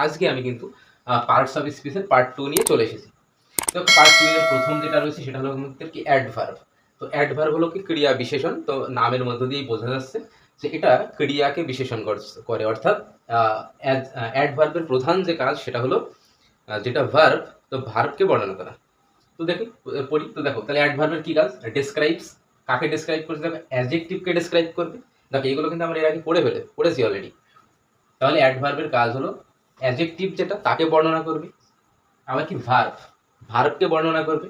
আজকে আমি কিন্তু পার্টস অফ স্পিচের পার্ট 2 নিয়ে চলে এসেছি। তো পার্ট 2 এর প্রথম যেটা রয়েছে সেটা হলো আমাদের কি অ্যাডভার্ব। তো অ্যাডভার্ব হলো কি ক্রিয়া বিশেষণ। তো নামের মধ্য দিয়েই বোঝা যাচ্ছে যে এটা ক্রিয়াকে বিশেষণ করে, অর্থাৎ অ্যাডভার্বের প্রধান যে কাজ সেটা হলো যেটা ভার্ব, তো ভার্বকে বর্ণনা করা। তো দেখি পড়ি। তো দেখো তাহলে অ্যাডভার্বের কি কাজ? ডেসক্রাইবস। কাকে ডেসক্রাইব করছে? দেখো অ্যাডজেক্টিভকে ডেসক্রাইব করবে। দেখো এগুলো কিন্তু আমরা এর আগে পড়েছি অলরেডি। তাহলে অ্যাডভার্বের কাজ হলো অ্যাডজেক্টিভ যেটা তাকে বর্ণনা করবে, আবার কি ভার্বকে বর্ণনা করবে,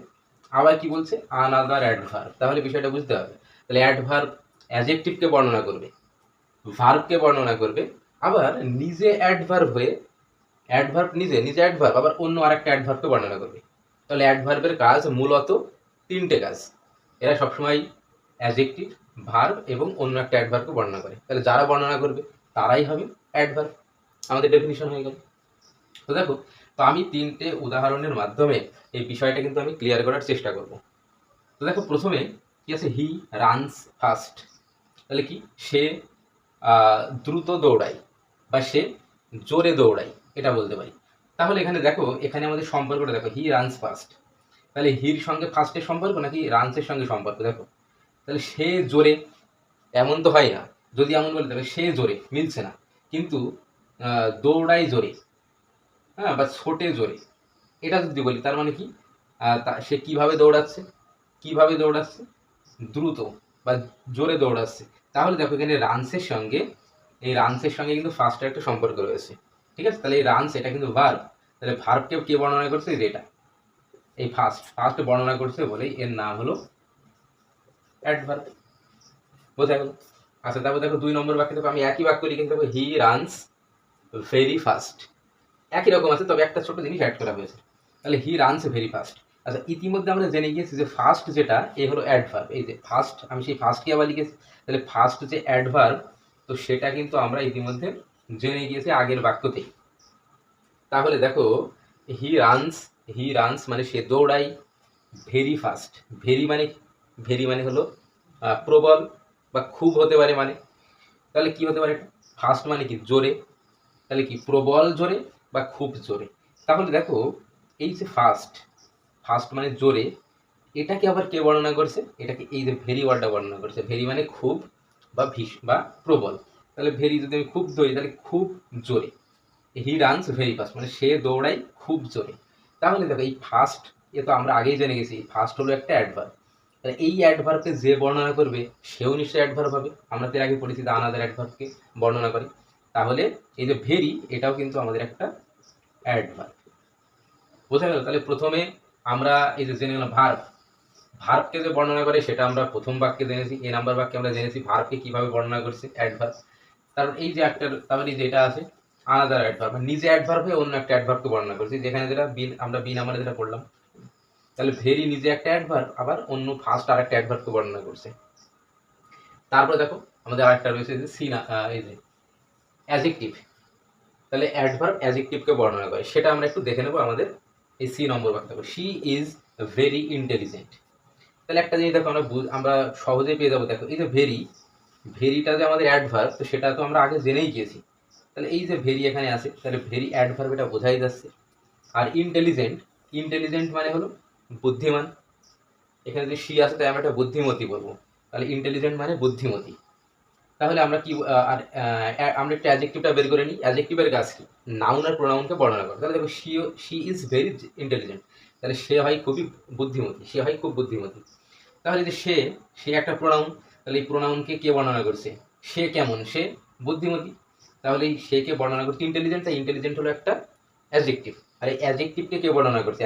আবার কি বলছে আনাদার অ্যাডভার্ব। তাহলে বিষয়টা বুঝতে হবে। তাহলে অ্যাডভার্ব অ্যাডজেক্টিভকে বর্ণনা করবে, ভার্বকে বর্ণনা করবে, আবার নিজে অ্যাডভার্ব হয়ে নিজে অ্যাডভার্ব আবার অন্য আরেকটা অ্যাডভার্বকে বর্ণনা করবে। তাহলে অ্যাডভার্বের কাজ মূলত তিনটে কাজ। এরা সবসময় অ্যাডজেক্টিভ, ভার্ব এবং অন্য একটা অ্যাডভার্বকে বর্ণনা করে। তাহলে যারা বর্ণনা করবে তারাই হবে অ্যাডভার্ব। আমাদের ডেফিনিশন হয়ে গেল। তো দেখো, তো আমি তিনটে উদাহরণের মাধ্যমে এই বিষয়টা কিন্তু আমি ক্লিয়ার করার চেষ্টা করব। তো দেখো প্রথমে কি আছে, হি রানস ফাস্ট। তাহলে কি, সে দ্রুত দৌড়ায় বা সে জোরে দৌড়ায়, এটা বলতে পারি। তাহলে এখানে দেখো, এখানে আমাদের সম্পর্কটা দেখো, হি রানস ফাস্ট। তাহলে হির সঙ্গে ফাস্টের সম্পর্ক নাকি রানসের সঙ্গে সম্পর্ক? দেখো তাহলে সে জোরে, এমন তো হয় না। যদি এমন বলে তাহলে সে জোরে মিলছে না, কিন্তু দৌড়ায় জোরে, হ্যাঁ, বা ছোটে জোরে, এটা যদি বলি তার মানে কি, সে কিভাবে দৌড়াচ্ছে? দ্রুত বা জোরে দৌড়াচ্ছে। তাহলে দেখো এখানে রানসের সঙ্গে কিন্তু ফার্স্টের একটা সম্পর্ক রয়েছে। ঠিক আছে, তাহলে এই রানস এটা কিন্তু ভার্ব। তাহলে ভার্বকে কে বর্ণনা করছে? যেটা এই ফার্স্ট বর্ণনা করছে বলেই এর নাম হলো অ্যাডভার্ব। বোঝা গেল? আচ্ছা, তারপর দেখো 2 নম্বর বাক্যে দেখো আমি একই বাক্য লিখে দেখো, হি রানস ভেরি ফাস্ট। একই রকম আছে, তবে একটা ছোট জিনিস অ্যাড করা হয়েছে। তাহলে হি রানস ভেরি ফাস্ট। আচ্ছা, ইতিমধ্যে আমরা জেনে গিয়েছি যে ফার্স্ট যেটা এ হলো অ্যাডভার্ব। এই যে ফার্স্ট, আমি সেই ফার্স্টকে আবার লিখেছি। তাহলে ফার্স্ট যে অ্যাডভার্ব, তো সেটা কিন্তু আমরা ইতিমধ্যে জেনে গিয়েছি আগের বাক্যতেই। তাহলে দেখো, হি রানস মানে সে দৌড়ায়, ভেরি ফাস্ট। ভেরি মানে হলো প্রবল বা খুব হতে পারে মানে। তাহলে কি হতে পারে? ফাস্ট মানে কি? জোরে। তাহলে কি প্রবল জোরে বা খুব জোরে। তাহলে দেখো এই যে ফাস্ট মানে জোরে, এটাকে আবার কে বর্ণনা করছে? এটাকে এই যে ভেরি ওয়ার্ডটা বর্ণনা করছে। ভেরি মানে খুব বা প্রবল। তাহলে ভেরি যদি আমি খুব ধরি তাহলে খুব জোরে। হি রানস ভেরি ফাস্ট মানে সে দৌড়ায় খুব জোরে। তাহলে দেখো এই ফাস্ট, এ তো আমরা আগেই জেনে গেছি ফাস্ট হলো একটা অ্যাডভার্ব। তাহলে এই অ্যাডভার্বকে যে বর্ণনা করবে সেও নিশ্চয়ই অ্যাডভার্ব হবে। আমরা তো আগে পড়েছি আনাদার অ্যাডভার্বকে বর্ণনা করে। তাহলে এই যে ভেরি, এটাও কিন্তু আমাদের একটা অ্যাডভার্ব। বোঝা গেল? তাহলে প্রথমে আমরা এই যে জেনে গেলাম ভার্বকে যে বর্ণনা করে সেটা আমরা প্রথম বাক্যে জেনেছি। এ নাম্বার বাক্যে আমরা জেনেছি ভার্বকে কিভাবে বর্ণনা করছে, অ্যাডভার্ব। তারপর এই যে একটা, তারপরে এই যে এটা আছে আনাদার অ্যাডভার্ব, নিজে অ্যাডভার্ব হয়ে অন্য একটা অ্যাডভার্বকে বর্ণনা করছি, যেখানে যেটা আমরা বি নাম্বারে যেটা পড়লাম। তাহলে ভেরি নিজে একটা অ্যাডভার্ব, আবার অন্য ফার্স্ট আর একটা অ্যাডভার্বকে বর্ণনা করছে। তারপরে দেখো আমাদের আরেকটা রয়েছে যে এই যে অ্যাডজেক্টিভ। তাহলে অ্যাডভার্ব অ্যাডজেক্টিভকে বর্ণনা করে, সেটা আমরা একটু দেখে নেবো আমাদের এই সি নম্বর বাক্যে। দেখো, শি ইজ ভেরি ইন্টেলিজেন্ট। তাহলে একটা জিনিস দেখো আমরা সহজেই পেয়ে যাবো। দেখো এই যে ভেরিটা যে আমাদের অ্যাডভার্ব, তো সেটা তো আমরা আগে জেনেই গিয়েছি। তাহলে এই যে ভেরি এখানে আছে, তাহলে ভেরি অ্যাডভার্ব, এটা বোঝাই যাচ্ছে। আর ইন্টেলিজেন্ট মানে হলো বুদ্ধিমান। এখানে যে শি আছে তাই আমরা একটা বুদ্ধিমতী বলবো। তাহলে ইন্টেলিজেন্ট মানে বুদ্ধিমতী। তাহলে আমরা কি আমরা একটা অ্যাডজেক্টিভটা বের করে নিই। অ্যাডজেক্টিভের কাজ কি? নাউন আর প্রোনাউনকে বর্ণনা করে। তাহলে দেখো শি ইজ ভেরি ইন্টেলিজেন্ট। তাহলে সে হয় খুবই বুদ্ধিমতী, সে হয় খুব বুদ্ধিমতী। তাহলে যে সে একটা প্রোনাউন, তাহলে এই প্রোনাউনকে কে বর্ণনা করছে? সে কেমন? সে বুদ্ধিমতী। তাহলে এই সেকে বর্ণনা করছে ইন্টেলিজেন্ট, তাই ইন্টেলিজেন্ট হলো একটা অ্যাডজেক্টিভ। আর এই অ্যাডজেক্টিভকে কে বর্ণনা করছে?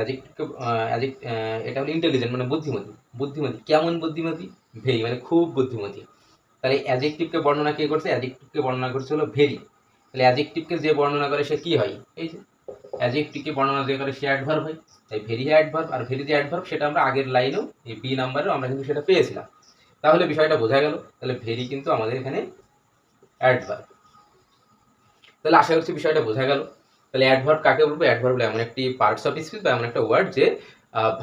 এটা হলো ইন্টেলিজেন্ট মানে বুদ্ধিমতী কেমন বুদ্ধিমতী? ভেরি মানে খুব বুদ্ধিমতী। তাহলে অ্যাডজেক্টিভকে বর্ণনা কে করছে? অ্যাডজেক্টিভকে বর্ণনা করছে হলো ভেরি। তাহলে অ্যাডজেক্টিভকে যে বর্ণনা করে সে কি হয়? এই যে অ্যাডজেক্টিভকে বর্ণনা যে করে সে অ্যাডভার্ব হয়। তাই ভেরি অ্যাডভার্ব, আর ভেরি যে অ্যাডভার্ব সেটা আমরা আগের লাইনেও এই বি নাম্বারেও আমরা কিন্তু সেটা পেয়েছিলাম। তাহলে বিষয়টা বোঝা গেল। তাহলে ভেরি কিন্তু আমাদের এখানে অ্যাডভার্ব। তাহলে আশা করছি বিষয়টা বোঝা গেল। তাহলে অ্যাডভার্ব কাকে বলবো? অ্যাডভার্ব হলো এমন একটি পার্টস অফ স্পিচ বা এমন একটা ওয়ার্ড যে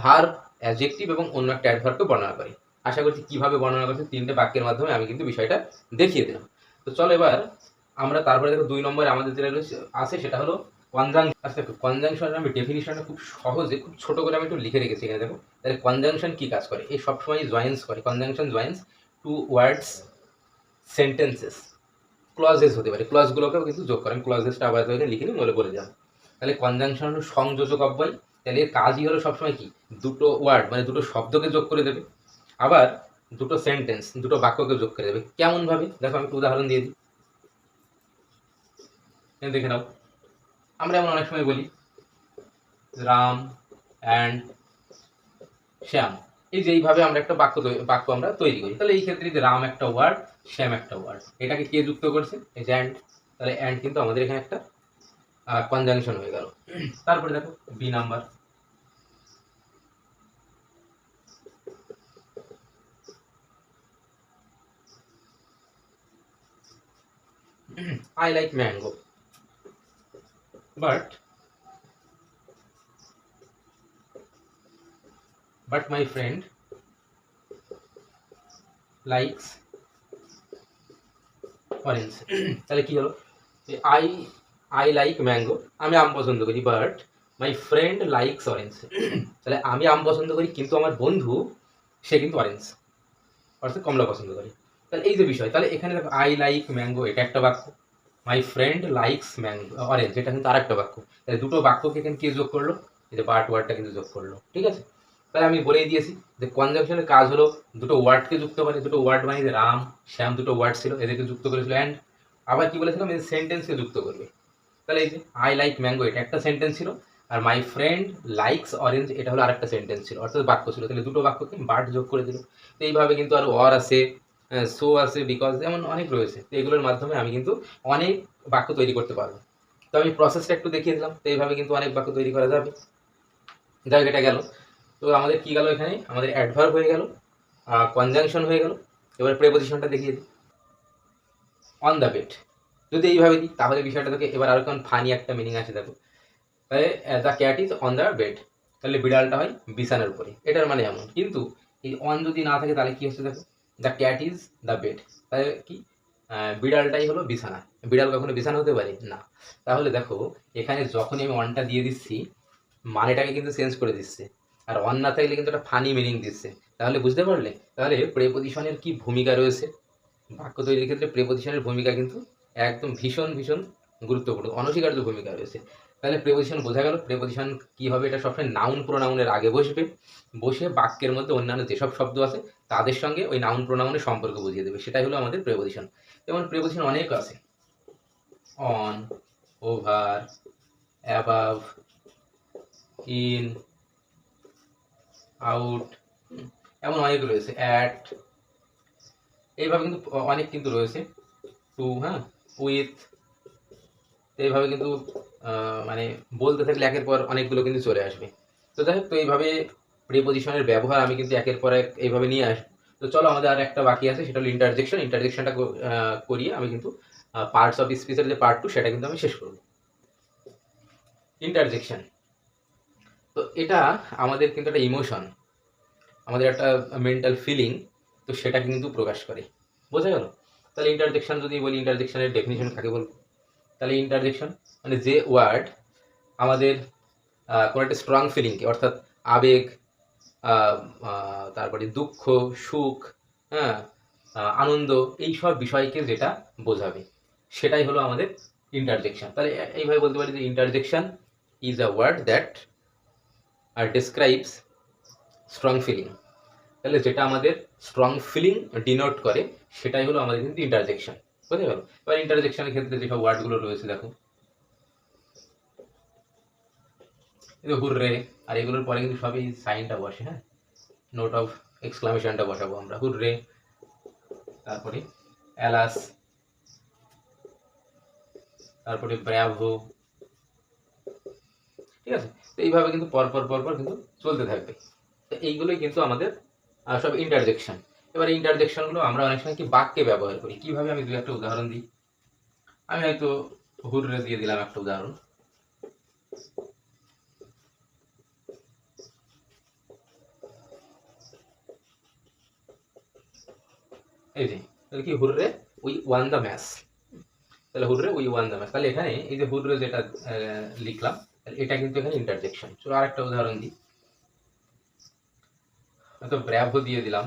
ভার্ব, অ্যাডজেক্টিভ এবং অন্য একটা অ্যাডভার্বকে বর্ণনা করে। আশা করছি কিভাবে বর্ণনা করছে তিনটে বাক্যের মাধ্যমে আমি কিন্তু বিষয়টা দেখিয়ে দিলাম। তো চলো এবার আমরা তারপরে দেখো 2 নম্বরে আমাদের যেটা আছে সেটা হলো আচ্ছা দেখো, কনজাংশনের আমি ডেফিনিশনটা খুব সহজে খুব ছোট করে আমি একটু লিখে রেখেছি এখানে দেখো। তাহলে কনজাংশন কি কাজ করে, এই সবসময় জয়েন্স করে। Conjunction joins two words, sentences, clauses হতে পারে, ক্লজগুলোকেও কিন্তু যোগ করেন। ক্লজেসটা আবার এখানে লিখে নিন, বলে বলে যান। তাহলে কনজাংশন হলো সংযোজক অব্যয়। তাহলে এর কাজই হলো সবসময় কি, দুটো ওয়ার্ড মানে দুটো শব্দকে যোগ করে দেবে, আবার দুটো সেন্টেন্স, দুটো বাক্যকে যোগ করে দেবে। কেমন ভাবে দেখো, আমি একটু উদাহরণ দিয়ে দিই, দেখে নাও। আমরা এমন অনেক সময় বলি রাম অ্যান্ড শ্যাম, এই যে এইভাবে আমরা একটা বাক্য আমরা তৈরি করি। তাহলে এই ক্ষেত্রে যে রাম একটা ওয়ার্ড, শ্যাম একটা ওয়ার্ড, এটাকে কে যুক্ত করছে, এই যে অ্যান্ড। তাহলে অ্যান্ড কিন্তু আমাদের এখানে একটা কনজাংশন হয়ে গেল। তারপরে দেখো B number, I like mango but my friend likes orange. তাহলে কি হলো, আই আই লাইক ম্যাঙ্গো, আমি আম পছন্দ করি, but my friend likes orange. তাহলে আমি আম পছন্দ করি কিন্তু আমার বন্ধু সে কিন্তু অরেঞ্জ, অর্থাৎ কমলা পছন্দ করে। তাহলে এই যে বিষয়, তাহলে এখানে দেখো আই লাইক ম্যাঙ্গো এটা একটা বাক্য, my friend likes mango orange এটা কিন্তু আরেকটা বাক্য। তাহলে দুটো বাক্যকে এখানে কে যোগ করলো, এই যে বাট ওয়ার্ডটা কিন্তু যোগ করলো। ঠিক আছে, তাহলে আমি বলেই দিয়েছি যে কনজাংশনের কাজ হলো দুটো ওয়ার্ডকে যুক্ত করে। দুটো ওয়ার্ড মানে যে রাম শ্যাম দুটো ওয়ার্ড ছিল, এদেরকে যুক্ত করেছিল। অ্যান্ড আবার কি বলেছিলাম, এই সেন্টেন্সকে যুক্ত করবে। তাহলে এই যে আই লাইক ম্যাঙ্গো এটা একটা সেন্টেন্স ছিল, আর মাই ফ্রেন্ড লাইকস অরেঞ্জ এটা হলো আরেকটা সেন্টেন্স ছিল, অর্থাৎ বাক্য ছিল। তাহলে দুটো বাক্যকে বাট যোগ করে দিল। তো এইভাবে কিন্তু আর অর আছে, সো আছে, বিকজ, এমন অনেক রয়েছে। তো এগুলোর মাধ্যমে আমি কিন্তু অনেক বাক্য তৈরি করতে পারবো। তো আমি প্রসেসটা একটু দেখিয়ে দিলাম। তো এইভাবে কিন্তু অনেক বাক্য তৈরি করা যাবে। যাই হোক, এটা গেল। তো আমাদের কি গেল, এখানে আমাদের অ্যাডভার্ব হয়ে গেল, কনজাংশন হয়ে গেল। এবার প্রেপোজিশনটা দেখিয়ে দিই, অন দ্য বেড। যদি এইভাবে দিই তাহলে বিষয়টা থেকে এবার আরো কেমন ফানি একটা মিনিং আসে দেখো। তাহলে the cat is on the bed, তাহলে বিড়ালটা হয় বিছানার উপরে, এটার মানে এমন। কিন্তু এই অন যদি না থাকে তাহলে কি হচ্ছে দেখো, the cat is the bed, তাহলে কি বিড়ালটাই হলো বিছানা। বিড়াল কখনো বিছানা হতে পারে না। তাহলে দেখো এখানে যখনই আমি অনটা দিয়ে দিচ্ছি মানেটাকে কিন্তু চেঞ্জ করে দিচ্ছে, আর অন না থাকলে কিন্তু একটা ফানি মিনিং দিচ্ছে। তাহলে বুঝতে পারলে, তাহলে প্রেপোজিশনের কি ভূমিকা রয়েছে বাক্য তৈরির ক্ষেত্রে। প্রেপোজিশনের ভূমিকা কিন্তু একদম ভীষণ ভীষণ গুরুত্বপূর্ণ, অনস্বীকার্য ভূমিকা রয়েছে। তাহলে প্রেপোজিশন বোঝা গেল। প্রেপোজিশন কি হবে, এটা সবসময় নাউন প্রোনাউনের আগে বসবে, বসে বাক্যের মধ্যে অন্যান্য যেসব শব্দ আছে তাদের সঙ্গে ওই নাউন প্রোনাউনের সম্পর্ক বুঝিয়ে দেবে, সেটাই হলো আমাদের প্রেপোজিশন। যেমন প্রেপোজিশন অনেক আছে, on, over, above, in, out, এমন অনেক রয়েছে, অ্যাট, এইভাবে কিন্তু অনেক কিন্তু রয়েছে, টু, হ্যাঁ, উইথ। এইভাবে কিন্তু মানে বলতে থাকলে একের পর অনেকগুলো কিন্তু চলে আসবে। তো যাই হোক, তো এইভাবে প্রিপোজিশনের ব্যবহার আমি কিন্তু একের পর এক এইভাবে নিয়ে আসবো। তো চলো, আমাদের আর একটা বাকি আছে, সেটা হলো ইন্টারজেকশন। ইন্টারজেকশনটা করিয়ে আমি কিন্তু পার্টস অফ স্পিচের যে পার্ট 2 সেটা কিন্তু আমি শেষ করব। ইন্টারজেকশন, তো এটা আমাদের কিন্তু একটা ইমোশন, আমাদের একটা মেন্টাল ফিলিং, তো সেটা কিন্তু প্রকাশ করে। বোঝা গেল? তাহলে ইন্টারজেকশন যদি বলি, ইন্টারজেকশনের ডেফিনিশন কাকে বলবো? তাহলে ইন্টারজেকশন মানে যে ওয়ার্ড আমাদের কোনো একটা স্ট্রং ফিলিংকে, অর্থাৎ আবেগ, তারপরে দুঃখ, সুখ, হ্যাঁ, আনন্দ, এই সব বিষয়কে যেটা বোঝাবে সেটাই হলো আমাদের ইন্টারজেকশন। তাহলে এইভাবে বলতে পারি যে interjection is a word that describes strong feeling. তাহলে যেটা আমাদের স্ট্রং ফিলিং ডিনোট করে সেটাই হলো আমাদের কিন্তু ইন্টারজেকশন। বুঝতে পারো? এবার ইন্টারজেকশনের ক্ষেত্রে যেসব ওয়ার্ডগুলো রয়েছে দেখো, হুররে, আর এগুলোর পরে কিন্তু সবই সাইনটা বসে, হ্যাঁ, নোট অফ এক্সক্লামেশনটা বসাবো আমরা, হুররে, তারপরে অ্যালাস, তারপরে ব্র্যাভো। ঠিক আছে, তো এইভাবে কিন্তু পরপর পরপর কিন্তু চলতে থাকবে। তো এইগুলোই কিন্তু আমাদের সব ইন্টারজেকশন। এবার ইন্টারজেকশনগুলো আমরা অনেক সময় কি বাক্যে ব্যবহার করি, কিভাবে আমি দু একটা উদাহরণ দিই। আমি হয়তো হুররে দিয়ে দিলাম একটা উদাহরণ। এই যে, তাহলে কি hurray, we won the match. তাহলে hurray we won the match. তাহলে এখানে এই যে হুররে যেটা লিখলাম, তাহলে এটা কিন্তু এখানে ইন্টারজেকশন। চলো আরেকটা উদাহরণ দিই। তো ব্র্যাভো দিয়ে দিলাম,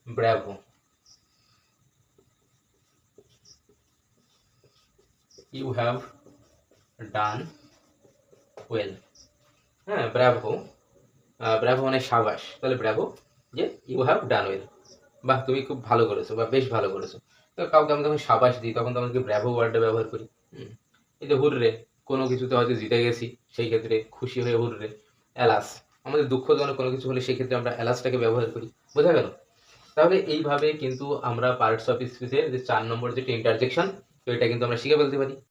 bravo, you have done well. হ্যাঁ, ব্র্যাভো, ব্র্যাভো মানে সাবাস, তাহলে ব্র্যাভো যে ইউ হ্যাভ ডান ওয়েল, বাহ তুমি খুব ভালো করেছো বা বেশ ভালো করেছো। তো কাউকে আমরা যখন সাবাস দিই তখন তো আমাদেরকে ব্র্যাভো ওয়ার্ডটা ব্যবহার করি। এই যে হুররে, কোনো কিছুতে হয়তো জিতে গেছি সেই ক্ষেত্রে খুশি হয়ে হুররে। অ্যালাস, আমাদের দুঃখজনক কোনো কিছু হলে সেই ক্ষেত্রে আমরা অ্যালাসটাকে ব্যবহার করি। বোঝা গেল? তাহলে এইভাবে কিন্তু আমরা পার্টস অফ স্পিচের যে 4 নম্বর যেটা ইন্টারজেকশন, তো এটা কিন্তু আমরা শিখে ফেলতে পারি।